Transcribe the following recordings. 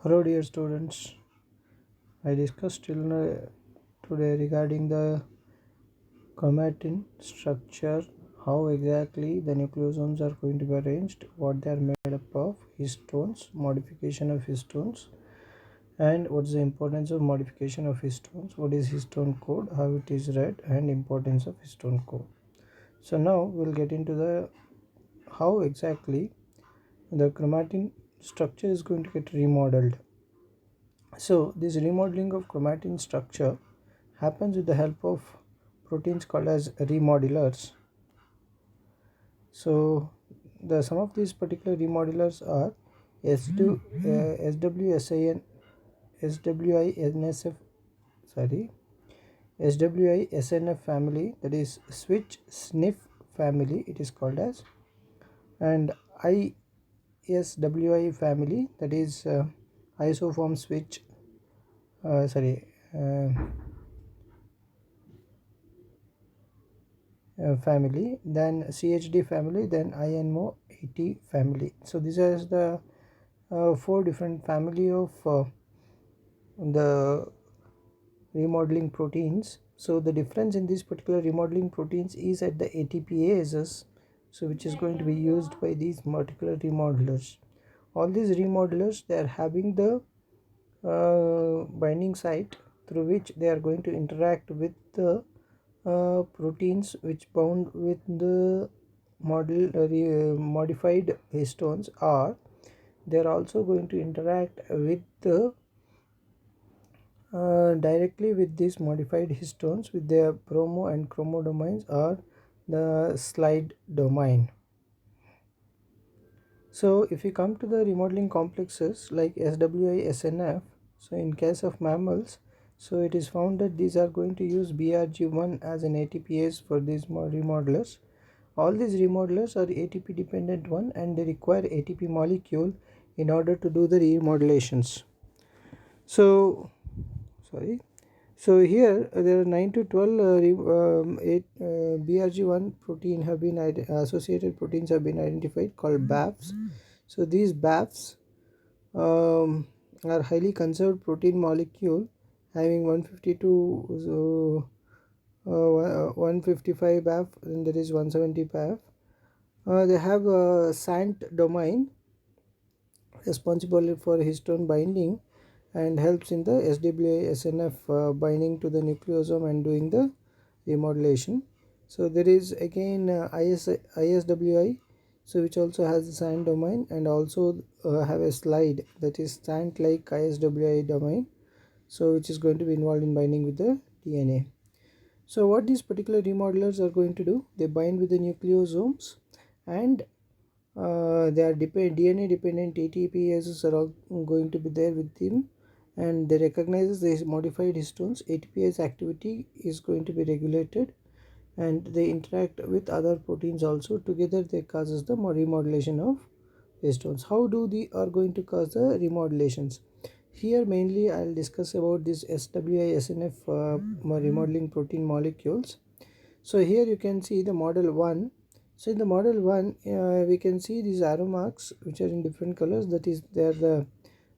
Hello dear students, I discussed today regarding the chromatin structure, how exactly the nucleosomes are going to be arranged, what they are made up of, histones, modification of histones, and what's the importance of modification of histones, what is histone code, how it is read, and importance of histone code. So now we'll get into the how exactly the chromatin structure is going to get remodeled. So this remodeling of chromatin structure happens with the help of proteins called as remodelers. So the some of these particular remodelers are SWSIN, SWINSF, sorry, SWISNF family, that is switch sniff family it is called as, and ISWI family, that is isoform switch, sorry, family, then CHD family, then INO80 family. So these are the four different family of the remodeling proteins. So the difference in these particular remodeling proteins is at the ATPases, so which is going to be used by these particular remodelers. All these remodelers, they are having the binding site through which they are going to interact with the proteins which bound with the modified histones, or they are also going to interact with the directly with these modified histones with their bromo and chromo domains or the slide domain. So if you come to the remodeling complexes like SWI-SNF, so in case of mammals, so it is found that these are going to use BRG1 as an ATPase for these remodelers. All these remodelers are ATP dependent one, and they require ATP molecule in order to do the remodelations. So sorry, so here there are 9 to 12 BRG1 protein have been associated proteins have been identified called BAFs. So these BAFs are highly conserved protein molecule having 152 155 BAF, and there is 170 BAF. They have a SANT domain responsible for histone binding and helps in the SWI-SNF binding to the nucleosome and doing the remodelation. So there is again ISWI, so which also has a SANT domain and also have a slide, that is SANT like ISWI domain, so which is going to be involved in binding with the DNA. So what these particular remodelers are going to do, they bind with the nucleosomes, and they are DNA dependent ATPases are all going to be there with them, and they recognize these modified histones. ATPase activity is going to be regulated, and they interact with other proteins also. Together they causes the remodelation of histones. How do they are going to cause the remodelations? Here mainly I'll discuss about this SWI-SNF remodeling protein molecules. So here you can see the model 1. So in the model 1 we can see these arrow marks which are in different colors, that is they are the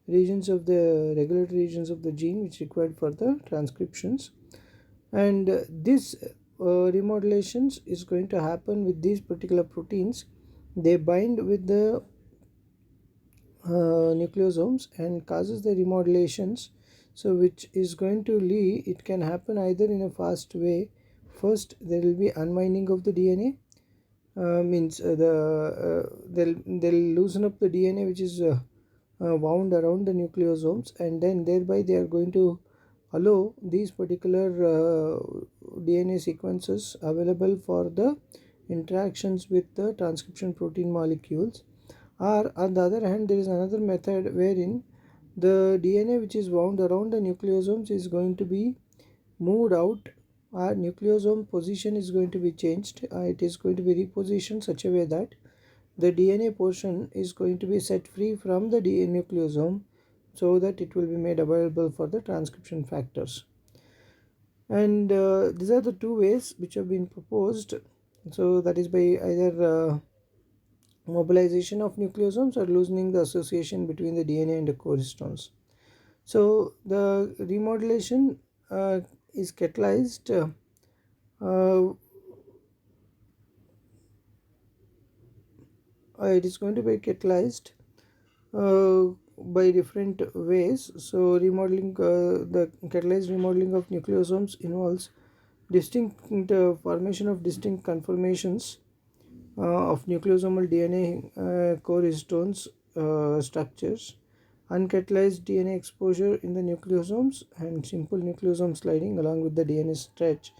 regions of the regulatory regions of the gene which required for the transcriptions, and this remodelations is going to happen with these particular proteins. They bind with the nucleosomes and causes the remodelations, so which is going to lead, it can happen either in a fast way. First there will be unwinding of the DNA, means they'll loosen up the DNA which is wound around the nucleosomes, and then thereby they are going to allow these particular DNA sequences available for the interactions with the transcription protein molecules. Or on the other hand, there is another method wherein the DNA which is wound around the nucleosomes is going to be moved out. Our nucleosome position is going to be changed. It is going to be repositioned such a way that the DNA portion is going to be set free from the nucleosome, so that it will be made available for the transcription factors. And these are the two ways which have been proposed. So that is by either mobilization of nucleosomes or loosening the association between the DNA and the core histones. So the remodulation is catalyzed uh, it is going to be catalyzed by different ways. So remodeling, the catalyzed remodeling of nucleosomes involves distinct formation of distinct conformations of nucleosomal DNA core histones structures, uncatalyzed DNA exposure in the nucleosomes, and simple nucleosome sliding along with the DNA stretch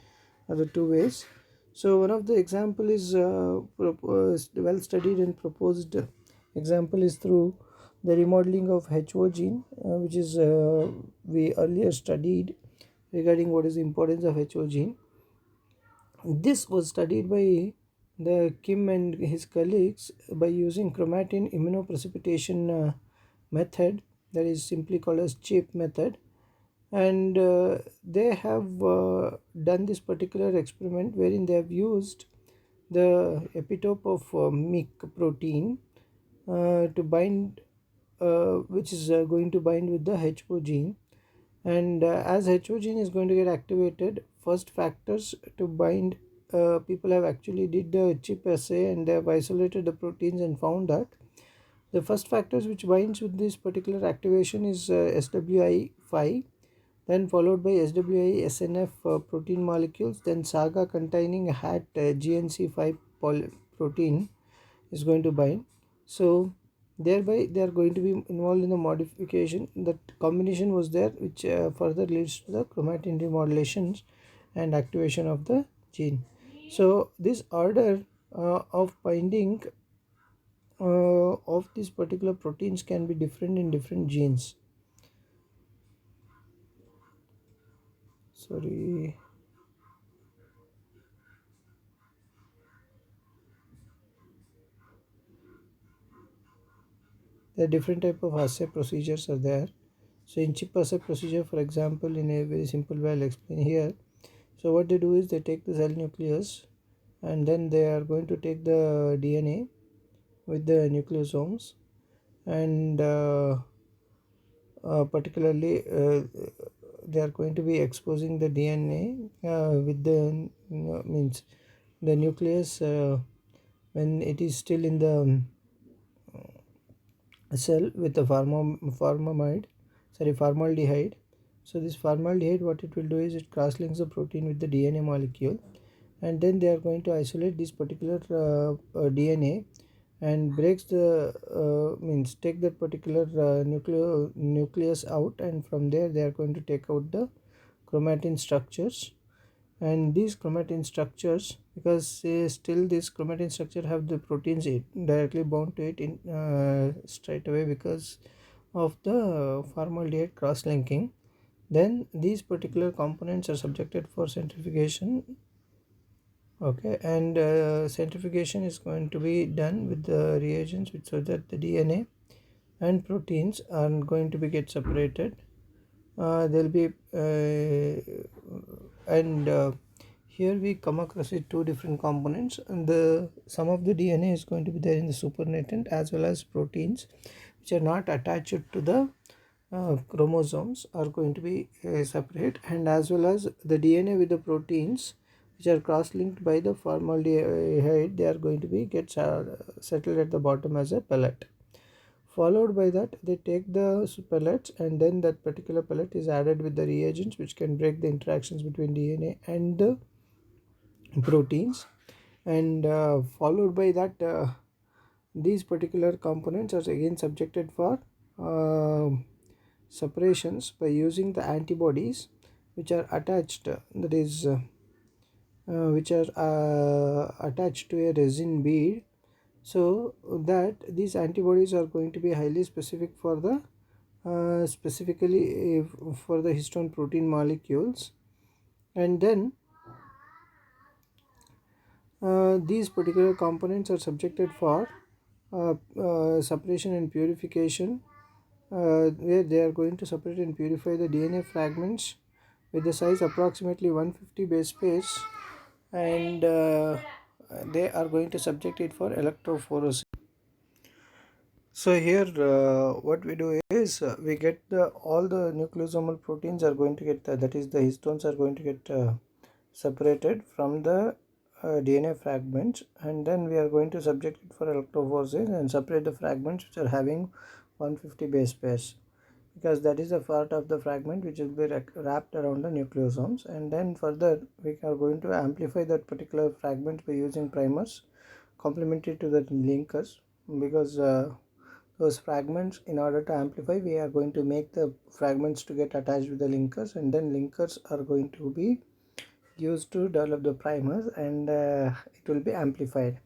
are the two ways. So one of the example is well studied and proposed example is through the remodeling of HO gene, which is we earlier studied regarding what is the importance of HO gene. This was studied by the Kim and his colleagues by using chromatin immunoprecipitation method, that is simply called as CHIP method, and they have done this particular experiment wherein they have used the epitope of MYC protein to bind, which is going to bind with the HO gene, and as HO gene is going to get activated, first factors to bind, people have actually did the chip assay and they have isolated the proteins and found that the first factors which binds with this particular activation is SWI5, then followed by SWI SNF protein molecules, then saga containing hat GNC5 protein is going to bind. So thereby they are going to be involved in the modification. That combination was there, which further leads to the chromatin remodulations and activation of the gene. So this order of binding of these particular proteins can be different in different genes. Sorry. There are different type of assay procedures are there. So in chip assay procedure, for example, in a very simple way I'll explain here. So what they do is they take the cell nucleus and then they are going to take the DNA with the nucleosomes, and particularly they are going to be exposing the DNA with the means the nucleus when it is still in the cell with the formaldehyde. So this formaldehyde, what it will do is it cross links the protein with the DNA molecule, and then they are going to isolate this particular DNA and breaks the means take that particular nucleus out, and from there they are going to take out the chromatin structures. And these chromatin structures, because still this chromatin structure have the proteins directly bound to it in straight away because of the formaldehyde cross linking, then these particular components are subjected for centrifugation. Okay, and centrifugation is going to be done with the reagents which, so that the DNA and proteins are going to be get separated. There'll be and here we come across with two different components, and the some of the DNA is going to be there in the supernatant, as well as proteins which are not attached to the chromosomes are going to be separate, and as well as the DNA with the proteins which are cross-linked by the formaldehyde, they are going to be get settled at the bottom as a pellet. Followed by that, they take the pellets, and then that particular pellet is added with the reagents which can break the interactions between DNA and the proteins, and followed by that, these particular components are again subjected for uh, separations by using the antibodies which are attached, that is which are attached to a resin bead, so that these antibodies are going to be highly specific for the specifically for the histone protein molecules. And then these particular components are subjected for separation and purification, where they are going to separate and purify the DNA fragments with the size approximately 150 base pairs, and they are going to subject it for electrophoresis. So here what we do is we get all the nucleosomal proteins are going to get that is the histones are going to get separated from the DNA fragments, and then we are going to subject it for electrophoresis and separate the fragments which are having 150 base pairs, because that is a part of the fragment which will be wrapped around the nucleosomes. And then further we are going to amplify that particular fragment by using primers complementary to the linkers, because those fragments, in order to amplify, we are going to make the fragments to get attached with the linkers, and then linkers are going to be used to develop the primers, and it will be amplified.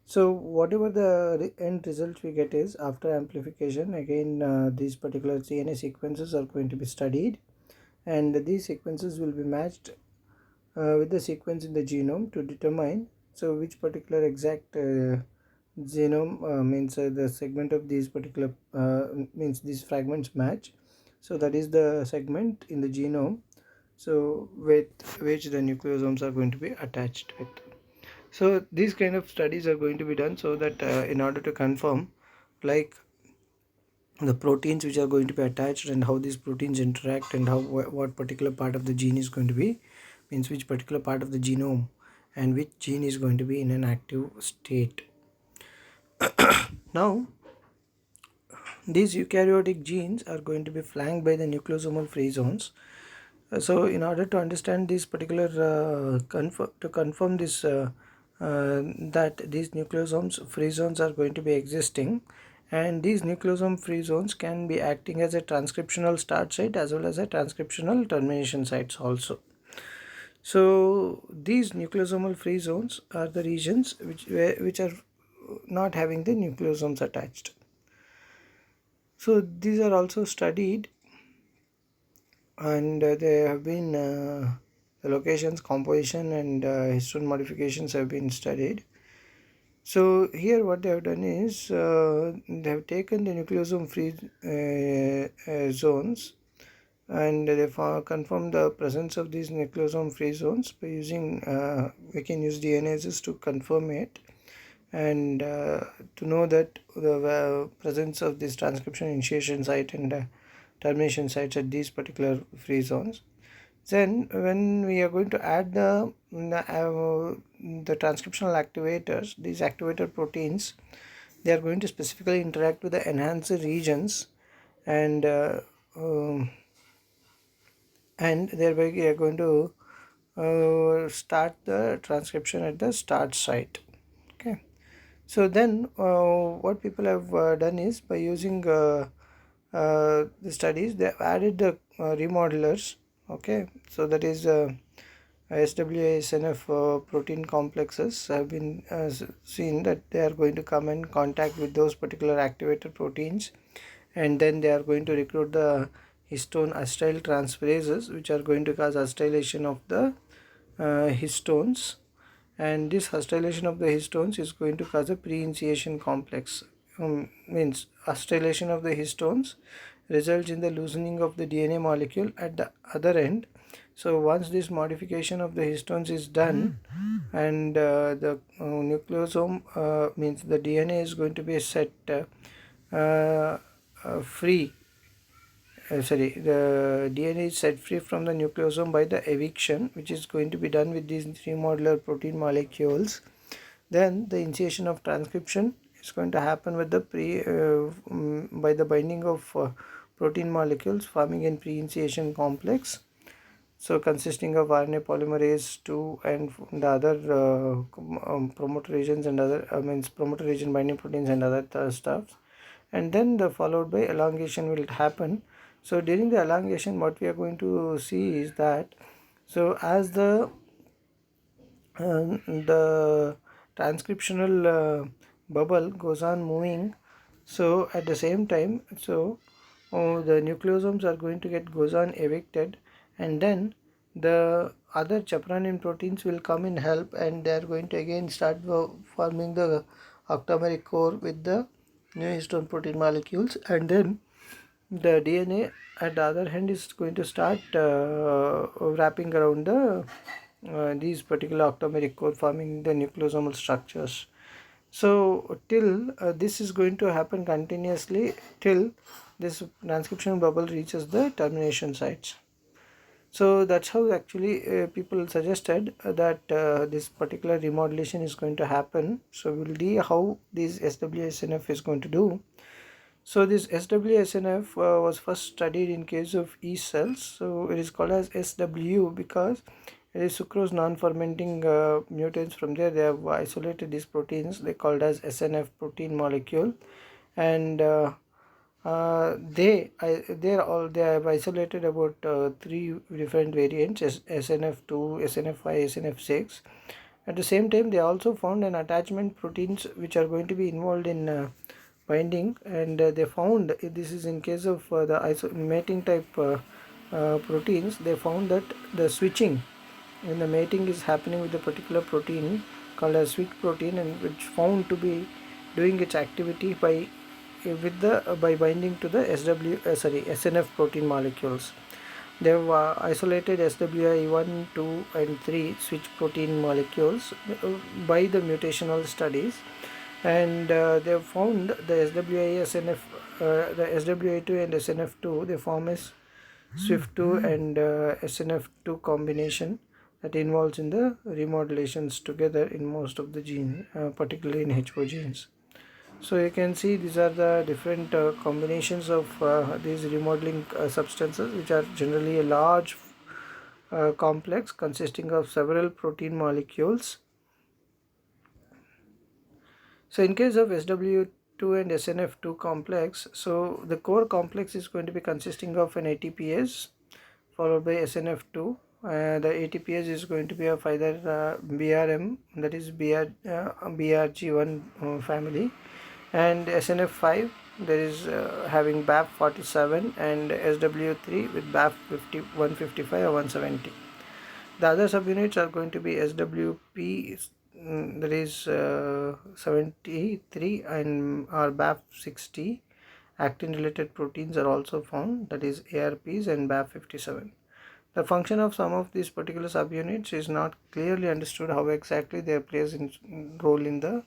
So whatever the end result we get is, after amplification, again these particular DNA sequences are going to be studied, and these sequences will be matched with the sequence in the genome to determine so which particular exact genome means the segment of these particular means these fragments match, so that is the segment in the genome so with which the nucleosomes are going to be attached with. So these kind of studies are going to be done so that in order to confirm like the proteins which are going to be attached and how these proteins interact, and how what particular part of the gene is going to be, means which particular part of the genome and which gene is going to be in an active state. Now these eukaryotic genes are going to be flanked by the nucleosomal free zones. So in order to understand this particular to confirm this that these nucleosomes free zones are going to be existing, and these nucleosome free zones can be acting as a transcriptional start site as well as a transcriptional termination sites also. So these nucleosomal free zones are the regions which are not having the nucleosomes attached. So these are also studied, and there have been the locations, composition, and histone modifications have been studied. So here what they have done is they have taken the nucleosome free zones, and they confirmed the presence of these nucleosome free zones by using we can use DNases to confirm it, and to know that the presence of this transcription initiation site and termination sites at these particular free zones. Then when we are going to add the transcriptional activators, these activator proteins, they are going to specifically interact with the enhancer regions, and thereby we are going to start the transcription at the start site. Okay. So then what people have done is, by using the studies, they have added the remodelers. Okay, so that is SWASNF protein complexes have been seen that they are going to come in contact with those particular activator proteins, and then they are going to recruit the histone acyl transferases, which are going to cause acetylation of the histones, and this acetylation of the histones is going to cause a pre-initiation complex. Means acetylation of the histones results in the loosening of the DNA molecule at the other end. So once this modification of the histones is done, and the nucleosome means the DNA is going to be set free. The DNA is set free from the nucleosome by the eviction, which is going to be done with these three modular protein molecules. Then the initiation of transcription is going to happen with the by the binding of protein molecules forming a pre-initiation complex, so consisting of RNA polymerase 2 and the other promoter regions and other means promoter region binding proteins and other stuff, and then the followed by elongation will happen. So during the elongation, what we are going to see is that, so as the transcriptional bubble goes on moving, so at the same time, so the nucleosomes are going to get goes on evicted, and then the other chaperonin proteins will come in help, and they are going to again start forming the octameric core with the new histone protein molecules, and then the DNA at the other hand is going to start wrapping around the these particular octameric core, forming the nucleosomal structures. So till this is going to happen continuously till this transcription bubble reaches the termination sites. So that's how actually people suggested that this particular remodelation is going to happen. So we'll see how this SWSNF is going to do. So this SWSNF was first studied in case of yeast cells. So it is called as SW because it is sucrose non-fermenting mutants. From there they have isolated these proteins, they called as SNF protein molecule, and they have isolated about three different variants, SNF2, SNF5, SNF6. At the same time, they also found an attachment proteins which are going to be involved in binding, and they found, this is in case of the mating type proteins, they found that the switching when the mating is happening with a particular protein called as switch protein, and which found to be doing its activity by binding to the SNF protein molecules. They have isolated SWI1, 2 and 3 switch protein molecules by the mutational studies, and they have found the the SWI2 and SNF2, they form as SWIFT2 and SNF2 combination that involves in the remodulations together in most of the genes, particularly in HO genes. So you can see these are the different combinations of these remodeling substances, which are generally a large complex consisting of several protein molecules. So in case of SW2 and SNF2 complex, so the core complex is going to be consisting of an ATPase followed by SNF2. The ATPase is going to be of either BRM, that is BRG1 family, and SNF5 there is having BAF47, and SW3 with BAF 155 or 170. The other subunits are going to be SWP, that is 73, and or BAF60. Actin related proteins are also found, that is ARPs and BAF57. The function of some of these particular subunits is not clearly understood, how exactly they plays in role in the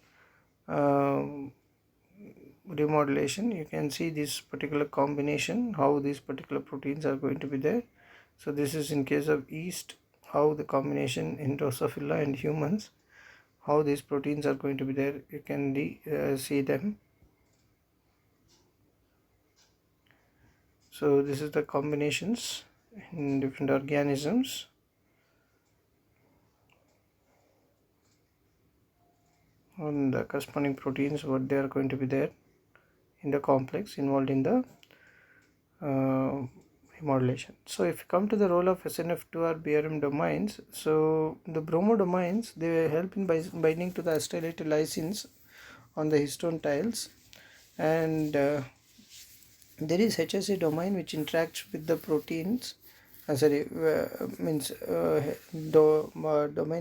remodulation. You can see this particular combination, how these particular proteins are going to be there. So this is in case of yeast, how the combination in Drosophila and humans, how these proteins are going to be there. You can see them. So this is the combinations in different organisms. On the corresponding proteins, what they are going to be there in the complex involved in the remodulation. So if you come to the role of SNF2 or BRM domains, so the bromo domains, they help in binding to the acetylated lysines on the histone tiles, and there is HSA domain which interacts with the proteins. Domain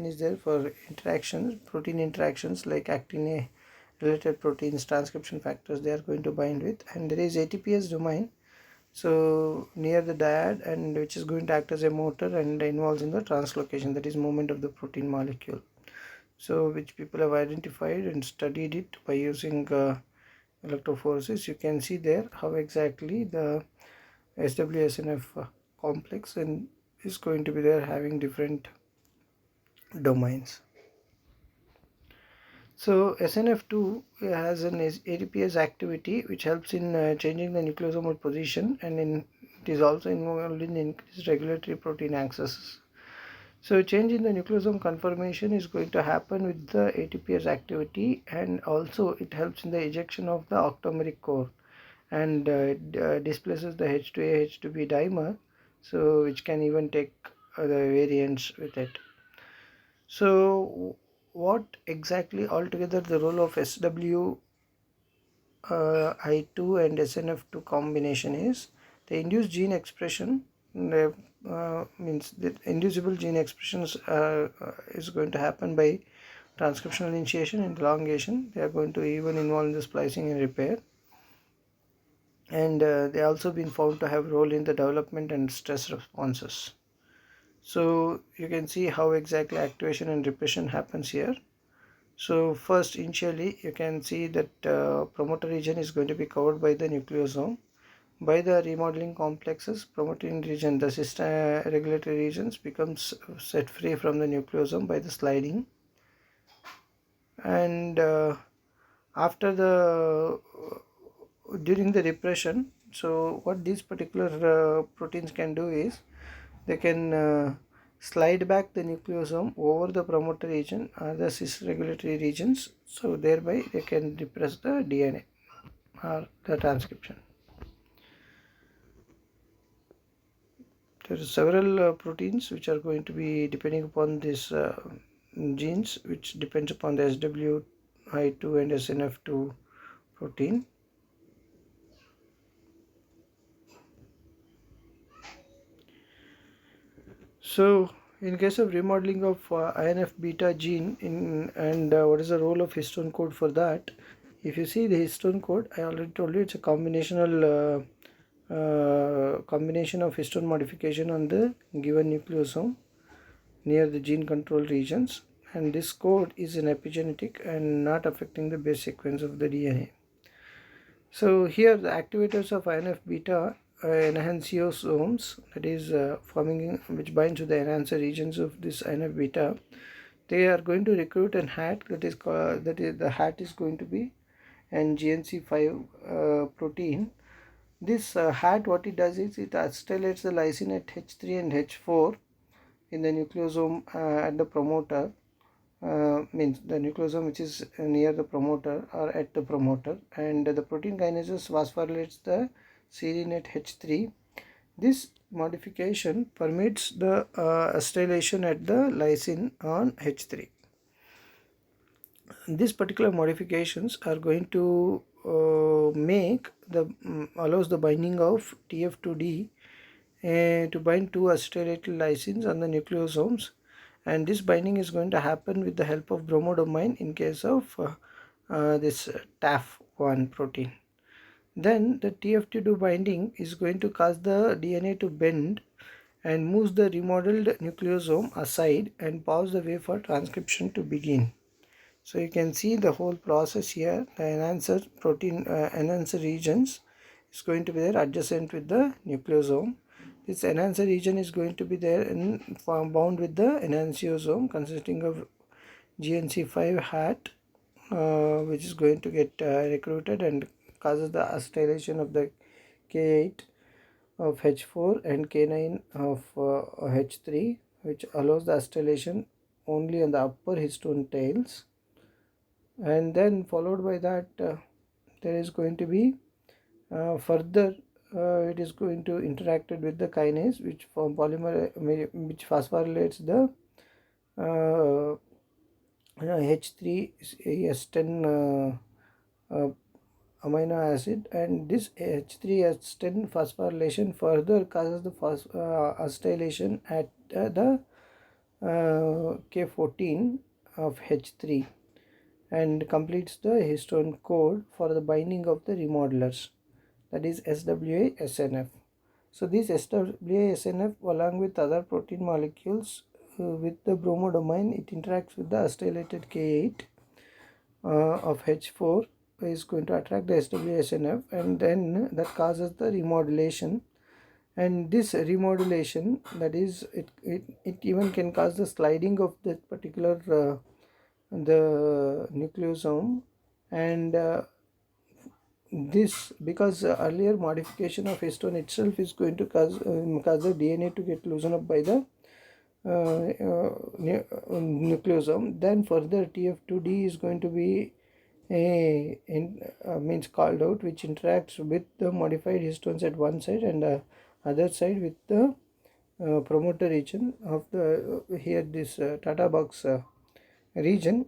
is there for interactions, protein interactions like actin A related proteins, transcription factors they are going to bind with, and there is ATPase domain, so near the dyad, and which is going to act as a motor and involves in the translocation, that is movement of the protein molecule. So which people have identified and studied it by using electrophoresis. You can see there how exactly the SWSNF complex and is going to be there having different domains. So SNF2 has an ATPase activity which helps in changing the nucleosomal position, and it is also involved in increased regulatory protein access. So change in the nucleosome conformation is going to happen with the ATPase activity, and also it helps in the ejection of the octameric core, and displaces the H2A H2B dimer, so which can even take the variants with it. So what exactly altogether the role of SW I2 and SNF2 combination is? The induced gene expression means that inducible gene expressions is going to happen by transcriptional initiation and elongation. They are going to even involve in the splicing and repair, and they also been found to have role in the development and stress responses. So you can see how exactly activation and repression happens here. So first, initially you can see that promoter region is going to be covered by the nucleosome. By the remodeling complexes, promoting region, the system regulatory regions becomes set free from the nucleosome by the sliding. And after the during the repression, so what these particular proteins can do is they can slide back the nucleosome over the promoter region or the cis regulatory regions, so thereby they can repress the DNA or the transcription. There are several proteins which are going to be depending upon these genes, which depends upon the SWI2 and SNF2 protein. So in case of remodeling of INF beta gene and what is the role of histone code for that, if you see the histone code, I already told you it's a combination of histone modification on the given nucleosome near the gene control regions, and this code is an epigenetic and not affecting the base sequence of the DNA. So here the activators of INF beta enantiosomes, that is forming which binds to the enhancer regions of this INF beta, they are going to recruit an hat that is called, the hat is going to be an GNC5 protein. This hat, what it does is it acetylates the lysine at H3 and H4 in the nucleosome at the promoter, means the nucleosome which is near the promoter or at the promoter, and the protein kinases phosphorylates the serine at H3. This modification permits the acetylation at the lysine on H3. These particular modifications are going to make the allows the binding of TF2D to bind two acetylated lysines on the nucleosomes, and this binding is going to happen with the help of bromodamine in case of this TAF1 protein. Then the TF2 binding is going to cause the DNA to bend and moves the remodeled nucleosome aside and paves the way for transcription to begin. So you can see the whole process here. The enhancer protein enhancer regions is going to be there adjacent with the nucleosome. This enhancer region is going to be there and bound with the enantiosome consisting of GNC5 hat, which is going to get recruited and causes the acetylation of the K8 of H4 and K9 of H3, which allows the acetylation only on the upper histone tails. And then followed by that there is going to be further it is going to interact with the kinase which form polymer which phosphorylates the H3S10 amino acid, and this H3S10 phosphorylation further causes the acetylation at the K14 of H3 and completes the histone code for the binding of the remodelers, that is SWA-SNF. So this SWA-SNF along with other protein molecules with the bromodamine, it interacts with the acetylated K8 of H4 is going to attract the SWA-SNF, and then that causes the remodulation, and this remodulation, that is it even can cause the sliding of that particular the nucleosome, and this because earlier modification of histone itself is going to cause the DNA to get loosened up by the nucleosome. Then further TF2D is going to be means called out, which interacts with the modified histones at one side and other side with the promoter region of the here this Tata box region.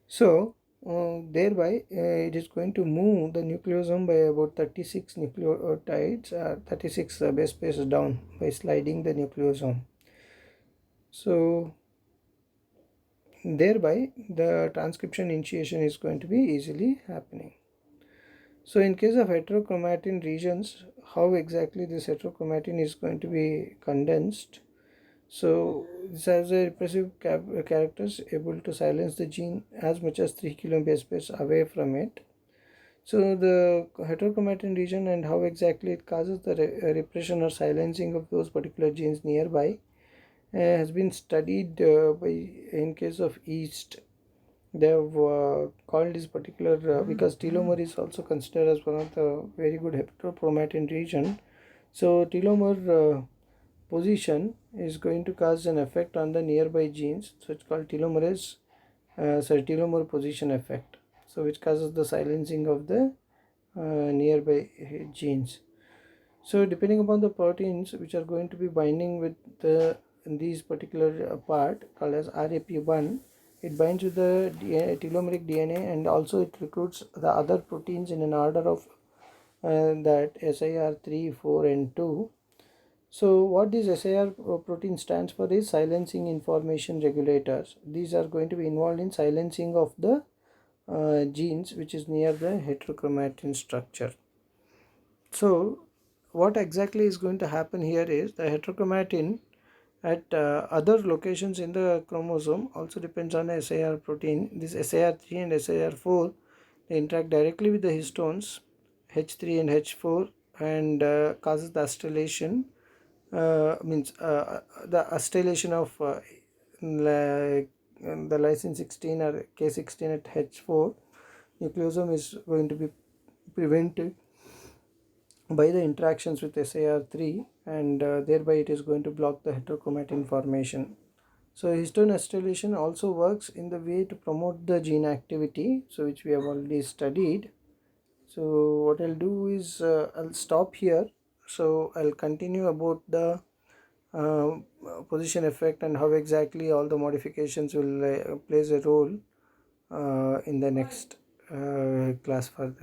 So thereby it is going to move the nucleosome by about 36 nucleotides 36 base pairs down by sliding the nucleosome. So thereby the transcription initiation is going to be easily happening. So in case of heterochromatin regions, how exactly this heterochromatin is going to be condensed? So this has a repressive characters able to silence the gene as much as 3 kbps away from it. So the heterochromatin region and how exactly it causes the repression or silencing of those particular genes nearby has been studied in case of yeast. They have called this particular because telomere is also considered as one of the very good heterochromatin region. So telomere position is going to cause an effect on the nearby genes, so it's called telomere position effect, so which causes the silencing of the nearby genes. So depending upon the proteins which are going to be binding with the in these particular part called as RAP1, it binds with the telomeric DNA, and also it recruits the other proteins in an order of that SIR 3, 4 and 2. So what this SIR protein stands for is silencing information regulators. These are going to be involved in silencing of the genes which is near the heterochromatin structure. So what exactly is going to happen here is the heterochromatin at other locations in the chromosome also depends on the SIR protein. This SIR3 and SIR4, they interact directly with the histones H3 and H4 and causes the acetylation, the acetylation of like the lysine 16 or K16 at H4 nucleosome is going to be prevented by the interactions with SIR3, and thereby it is going to block the heterochromatin formation. So histone acetylation also works in the way to promote the gene activity, so which we have already studied. So what I'll do is I'll stop here. So I'll continue about the uh, position effect and how exactly all the modifications will plays a role in the next class further.